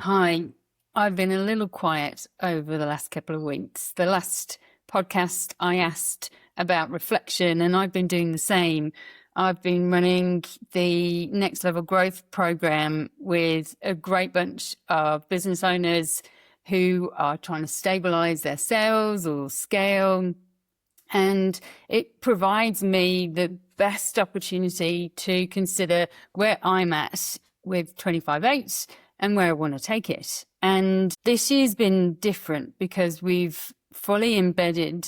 Hi, I've been a little quiet over the last couple of weeks. The last podcast I asked about reflection, and I've been doing the same. I've been running the Next Level Growth program with a great bunch of business owners who are trying to stabilize their sales or scale. And it provides me the best opportunity to consider where I'm at with 25/8 and where I want to take it. And this year's been different because we've fully embedded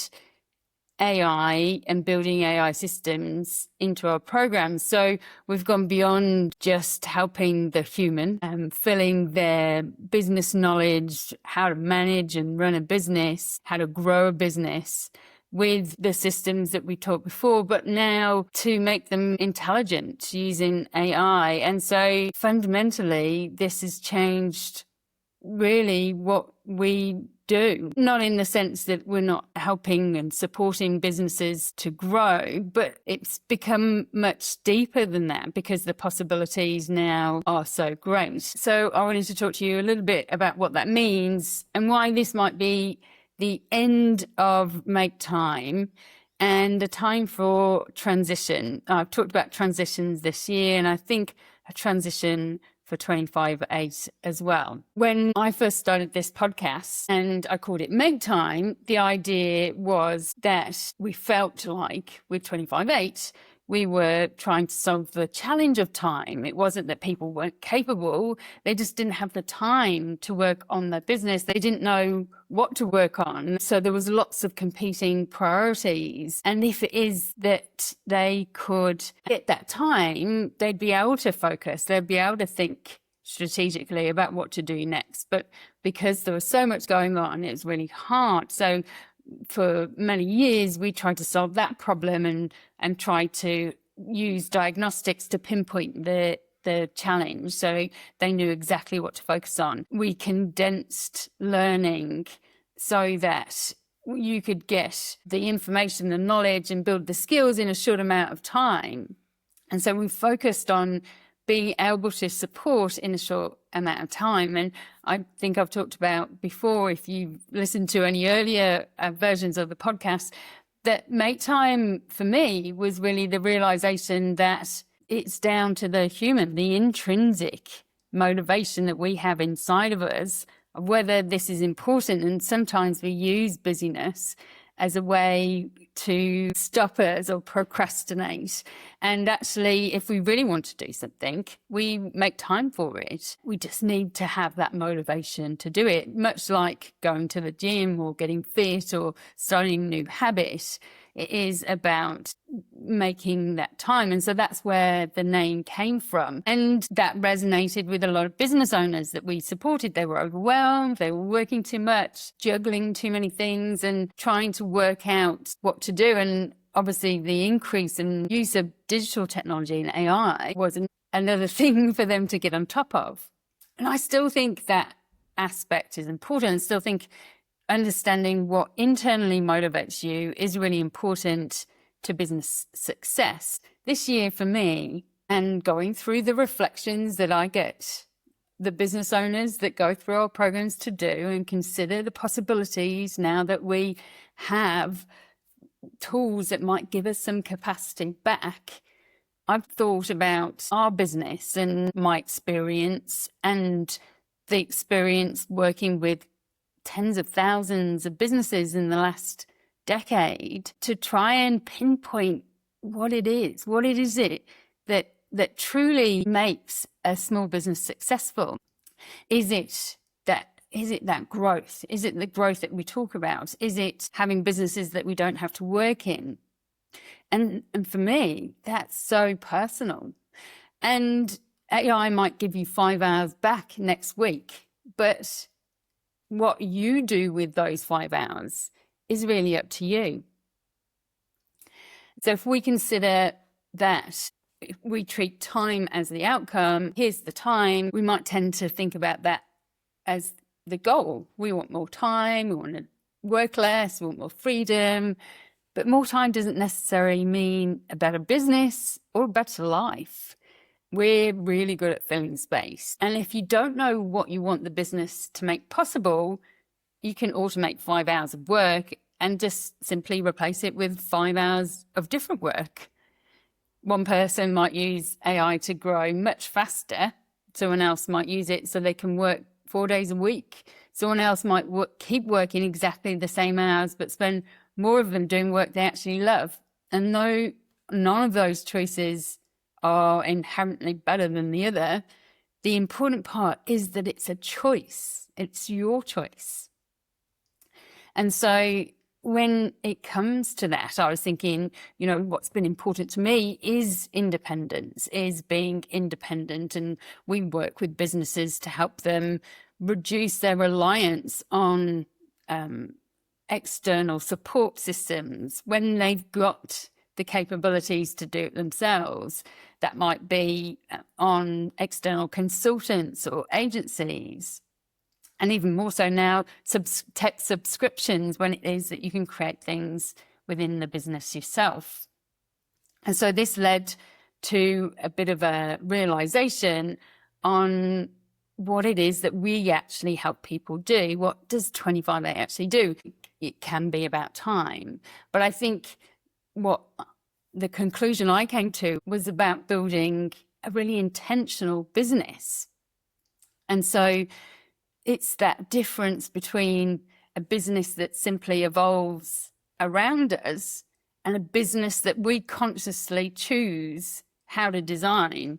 AI and building AI systems into our programs. So we've gone beyond just helping the human and filling their business knowledge, how to manage and run a business, how to grow a business with the systems that we talked before, but now to make them intelligent using AI. And so fundamentally, this has changed really what we do, not in the sense that we're not helping and supporting businesses to grow, but it's become much deeper than that because the possibilities now are so great. So I wanted to talk to you a little bit about what that means and why this might be the end of Make Time and a time for transition. I've talked about transitions this year, and I think a transition for 25/8 as well. When I first started this podcast and I called it Make Time, the idea was that we felt like with 25/8, we were trying to solve the challenge of time. It wasn't that people weren't capable. They just didn't have the time to work on their business. They didn't know what to work on. So there was lots of competing priorities. And if it is that they could get that time, they'd be able to focus. They'd be able to think strategically about what to do next. But because there was so much going on, it was really hard. So for many years, we tried to solve that problem and try to use diagnostics to pinpoint the challenge so they knew exactly what to focus on. We condensed learning so that you could get the information, the knowledge, and build the skills in a short amount of time. And so we focused on being able to support in a short amount of time. And I think I've talked about before, if you listened to any earlier versions of the podcast, that Make Time for me was really the realization that it's down to the human, the intrinsic motivation that we have inside of us, of whether this is important. And sometimes we use busyness as a way to stop us or procrastinate. And actually, if we really want to do something, we make time for it. We just need to have that motivation to do it, much like going to the gym or getting fit or starting a new habit. It is about making that time. And so that's where the name came from. And that resonated with a lot of business owners that we supported. They were overwhelmed. They were working too much, juggling too many things and trying to work out what to do. And obviously the increase in use of digital technology and AI was another thing for them to get on top of. And I still think that aspect is important. I still think understanding what internally motivates you is really important to business success. This year for me, and going through the reflections that I get the business owners that go through our programs to do and consider the possibilities now that we have tools that might give us some capacity back, I've thought about our business and my experience and the experience working with tens of thousands of businesses in the last decade to try and pinpoint what it is that truly makes a small business successful. Is it that growth? Is it the growth that we talk about? Is it having businesses that we don't have to work in? And for me, that's so personal. And AI might give you 5 hours back next week, but what you do with those 5 hours is really up to you. So if we consider that if we treat time as the outcome, here's the time, we might tend to think about that as the goal. We want more time, we want to work less, we want more freedom, but more time doesn't necessarily mean a better business or a better life. We're really good at filling space. And if you don't know what you want the business to make possible, you can automate 5 hours of work and just simply replace it with 5 hours of different work. One person might use AI to grow much faster. Someone else might use it so they can work 4 days a week. Someone else might keep working exactly the same hours, but spend more of them doing work they actually love. And though none of those choices are inherently better than the other, the important part is that it's a choice. It's your choice. And so when it comes to that, I was thinking, what's been important to me is independence, is being independent. And we work with businesses to help them reduce their reliance on external support systems when they've got the capabilities to do it themselves. That might be on external consultants or agencies. And even more so now, tech subscriptions, when it is that you can create things within the business yourself. And so this led to a bit of a realization on what it is that we actually help people do. What does 25A actually do? It can be about time. But I think what the conclusion I came to was about building a really intentional business. And so it's that difference between a business that simply evolves around us and a business that we consciously choose how to design.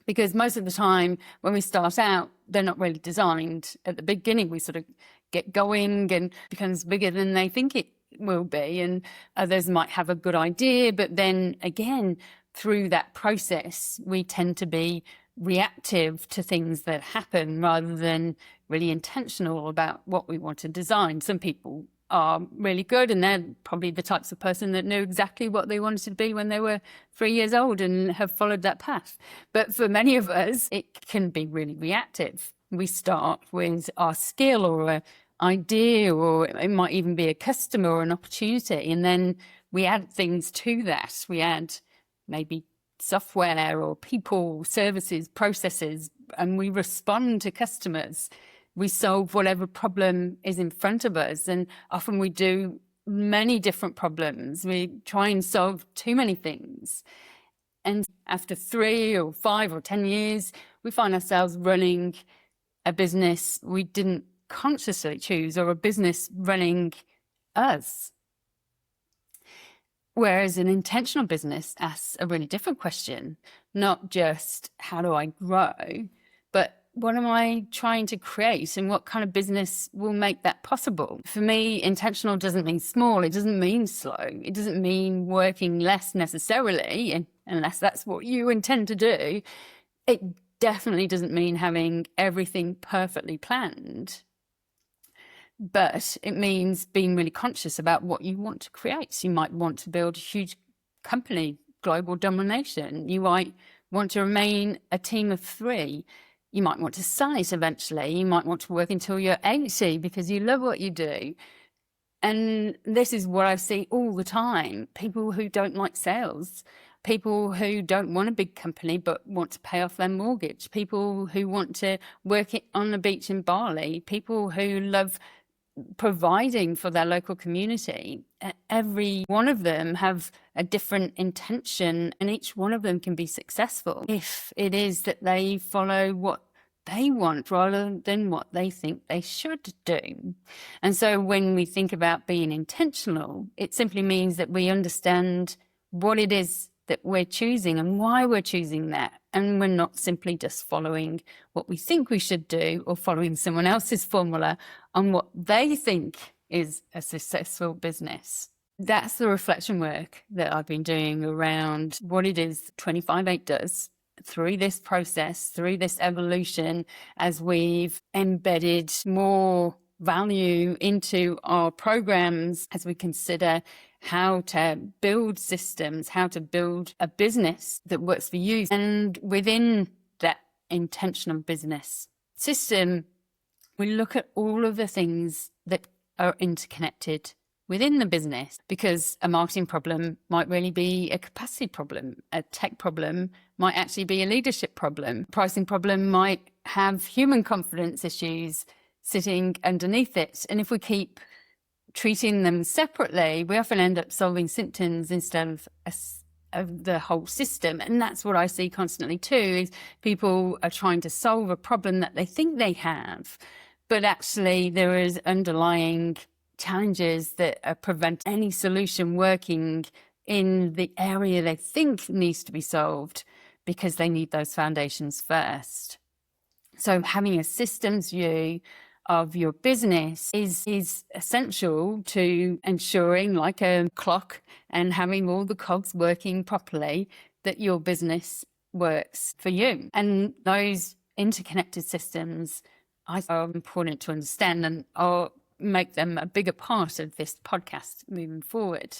Because most of the time when we start out, they're not really designed. At the beginning, we sort of get going and becomes bigger than they think it will be. And others might have a good idea, but then again, through that process, we tend to be reactive to things that happen rather than really intentional about what we want to design. Some people are really good, and they're probably the types of person that knew exactly what they wanted to be when they were 3 years old and have followed that path. But for many of us, it can be really reactive. We start with our skill or an idea, or it might even be a customer or an opportunity, and then we add things to that. We add maybe software or people, services, processes, and we respond to customers. We solve whatever problem is in front of us, and often we do many different problems. We try and solve too many things. And after 3 or 5 or 10 years, we find ourselves running a business we didn't consciously choose, or a business running us. Whereas an intentional business asks a really different question, not just how do I grow, but what am I trying to create and what kind of business will make that possible? For me, intentional doesn't mean small. It doesn't mean slow. It doesn't mean working less necessarily, unless that's what you intend to do. It definitely doesn't mean having everything perfectly planned. But it means being really conscious about what you want to create. So you might want to build a huge company, global domination. You might want to remain a team of 3. You might want to sell it eventually. You might want to work until you're 80 because you love what you do. And this is what I see all the time. People who don't like sales, people who don't want a big company but want to pay off their mortgage, people who want to work on the beach in Bali, people who love providing for their local community. Every one of them have a different intention, and each one of them can be successful if it is that they follow what they want rather than what they think they should do. And so when we think about being intentional, it simply means that we understand what it is that we're choosing and why we're choosing that. And we're not simply just following what we think we should do or following someone else's formula on what they think is a successful business. That's the reflection work that I've been doing around what it is 25/8 does through this process, through this evolution, as we've embedded more value into our programs, as we consider how to build systems, how to build a business that works for you. And within that intentional business system, we look at all of the things that are interconnected within the business, because a marketing problem might really be a capacity problem. A tech problem might actually be a leadership problem. Pricing problem might have human confidence issues sitting underneath it. And if we keep treating them separately, we often end up solving symptoms instead of the whole system. And that's what I see constantly too, is people are trying to solve a problem that they think they have, but actually there is underlying challenges that prevent any solution working in the area they think needs to be solved, because they need those foundations first. So having a systems view of your business is essential to ensuring, like a clock, and having all the cogs working properly, that your business works for you. And those interconnected systems are important to understand, and are make them a bigger part of this podcast moving forward.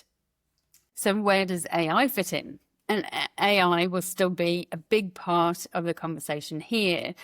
So where does AI fit in? And AI will still be a big part of the conversation here.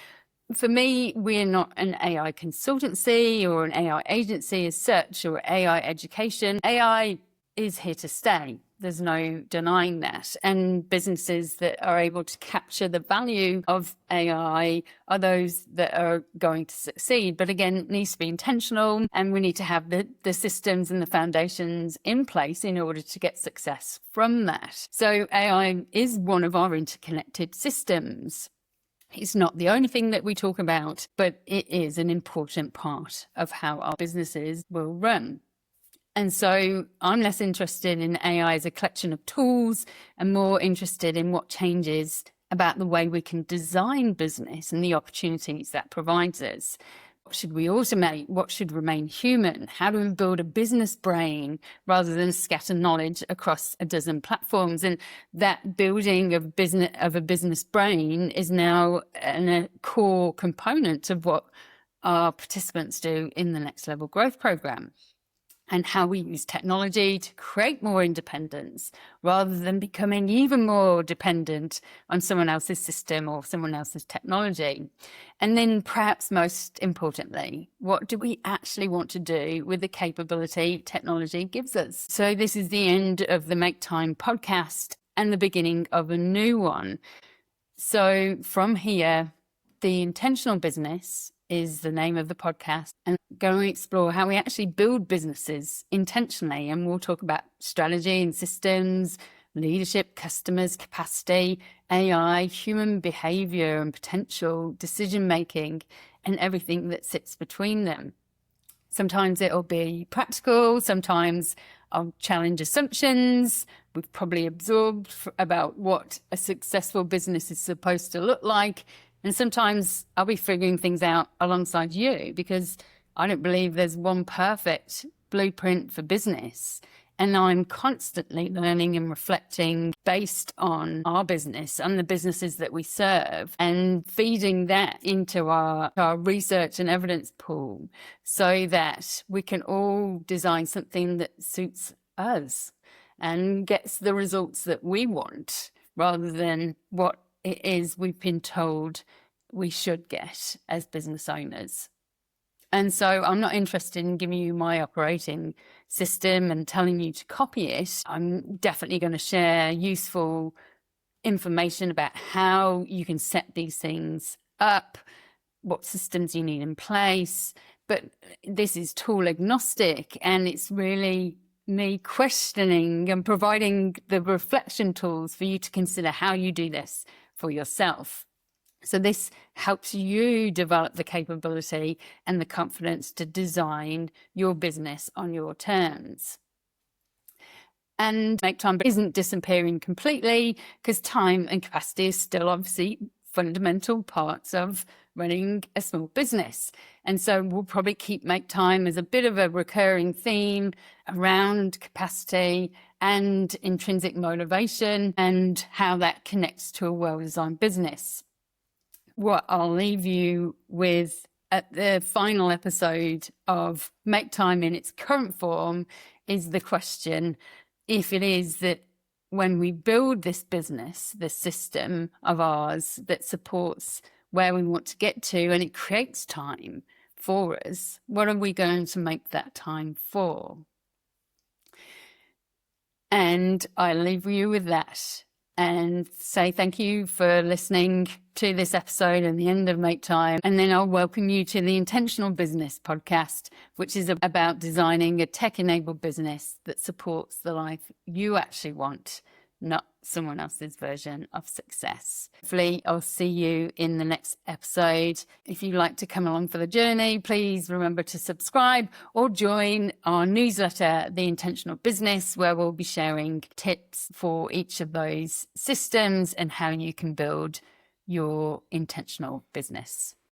For me, we're not an AI consultancy or an AI agency as such, or AI education. AI is here to stay. There's no denying that. And businesses that are able to capture the value of AI are those that are going to succeed. But again, it needs to be intentional, and we need to have the systems and the foundations in place in order to get success from that. So AI is one of our interconnected systems. It's not the only thing that we talk about, but it is an important part of how our businesses will run. And so I'm less interested in AI as a collection of tools, and more interested in what changes about the way we can design business and the opportunities that provides us. What should we automate? What should remain human? How do we build a business brain rather than scatter knowledge across a dozen platforms? And that building of a business brain is now a core component of what our participants do in the Next Level Growth Program, and how we use technology to create more independence rather than becoming even more dependent on someone else's system or someone else's technology. And then perhaps most importantly, what do we actually want to do with the capability technology gives us? So this is the end of the Make Time podcast and the beginning of a new one. So from here, The Intentional Business is the name of the podcast, and going to explore how we actually build businesses intentionally. And we'll talk about strategy and systems, leadership, customers, capacity, AI, human behavior and potential, decision making, and everything that sits between them. Sometimes it'll be practical, sometimes I'll challenge assumptions we've probably absorbed about what a successful business is supposed to look like. And sometimes I'll be figuring things out alongside you, because I don't believe there's one perfect blueprint for business. And I'm constantly learning and reflecting based on our business and the businesses that we serve, and feeding that into our research and evidence pool, so that we can all design something that suits us and gets the results that we want, rather than what it is we've been told we should get as business owners. And so I'm not interested in giving you my operating system and telling you to copy it. I'm definitely going to share useful information about how you can set these things up, what systems you need in place. But this is tool agnostic, and it's really me questioning and providing the reflection tools for you to consider how you do this for yourself. So this helps you develop the capability and the confidence to design your business on your terms. And Make Time isn't disappearing completely, because time and capacity is still obviously fundamental parts of running a small business. And so we'll probably keep Make Time as a bit of a recurring theme around capacity and intrinsic motivation, and how that connects to a well-designed business. What I'll leave you with at the final episode of Make Time in its current form is the question: if it is that when we build this business, this system of ours that supports where we want to get to, and it creates time for us, what are we going to make that time for? And I leave you with that and say thank you for listening to this episode and the end of Make Time. And then I'll welcome you to the Intentional Business podcast, which is about designing a tech-enabled business that supports the life you actually want, not someone else's version of success. Hopefully, I'll see you in the next episode. If you'd like to come along for the journey, please remember to subscribe or join our newsletter, The Intentional Business, where we'll be sharing tips for each of those systems and how you can build your intentional business.